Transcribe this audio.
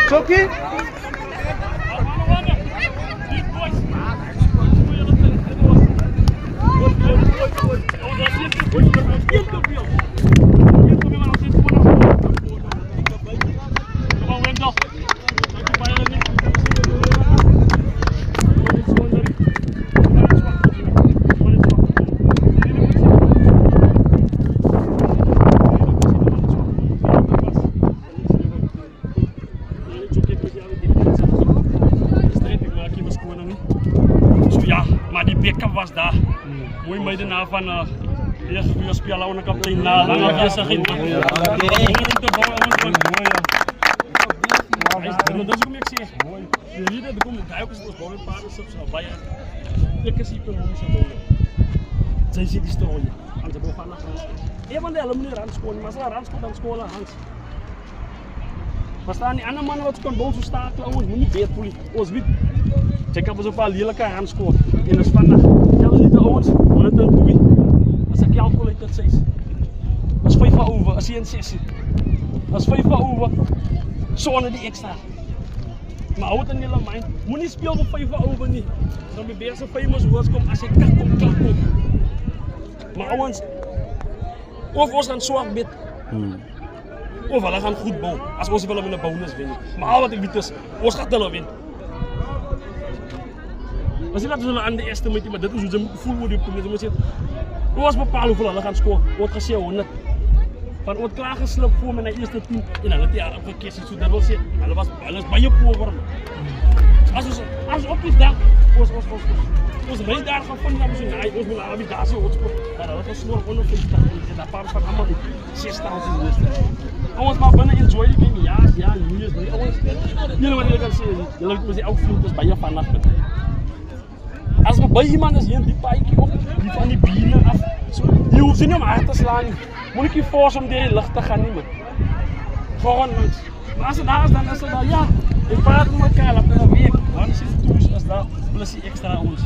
Choki? Maar die beker was daar. Mooi meiden na van je spelen aan de kapitein na lange vestiging. Dat is hoe ik zeg. Hier de komen duikers dus boven paarden subs bij. Ik zie per ons zo. Zij zit die stoel. Aan de boven naar. Even de alumni randschool, maar ze randschool dan school Hans. Verstaan die andere mannen wat kon boven staan ons moet niet weer polie. Ons wit. Check hebben ze op een lelijke handschool. En dat is vandaag. Zelfs niet de ouds, 102. Als ik calculeer dat 6. Dat is 5 over, als je een 6 zit. Dat is 5 over, zonder die extra. Maar houd het niet aan mij. Moet niet spelen op 5 over niet. Dan ben je bezig 5 woorden komen als je klak komt. Maar ouds, of ons gaan zwak bid. Of we gaan goed bouwen. Als we willen een bonus winnen. Maar al wat ik weet is, ons gaat willen winnen. We zien dat we aan de eerste meting, maar dit is hoe ze voelen worden op de manier. Hoe was bepalen hoeveel we gaan scoren? Wordt gezien 100. Van wordt klaargeslept voor mijn eerste team. En dan het jaar opgekeerd. Zo dat wil zeggen, dat was alles bij je pover. Als op is daar, ons rijdt daar gaan van die mensen. Ons wil aan daar zo hotspot. Maar dat was nog 150. En dat paar van allemaal 6000 in de ons maar binnen enjoy die game. Ja, nu is niet. Jullie wat jullie kan zeggen. Jullie moeten ook filmpjes bij je vannacht. Als we bij iemand is hier die pijkje op, die van die bienen af. Je hoeft ze niet om hard te slaan. Moet ik je force om die lucht te gaan nemen. Gewoon langs. Maar als het daar is, dan is het dan ja. Ik praat met elkaar, laat me een week. Dan is het toes als dat plus die extra ons.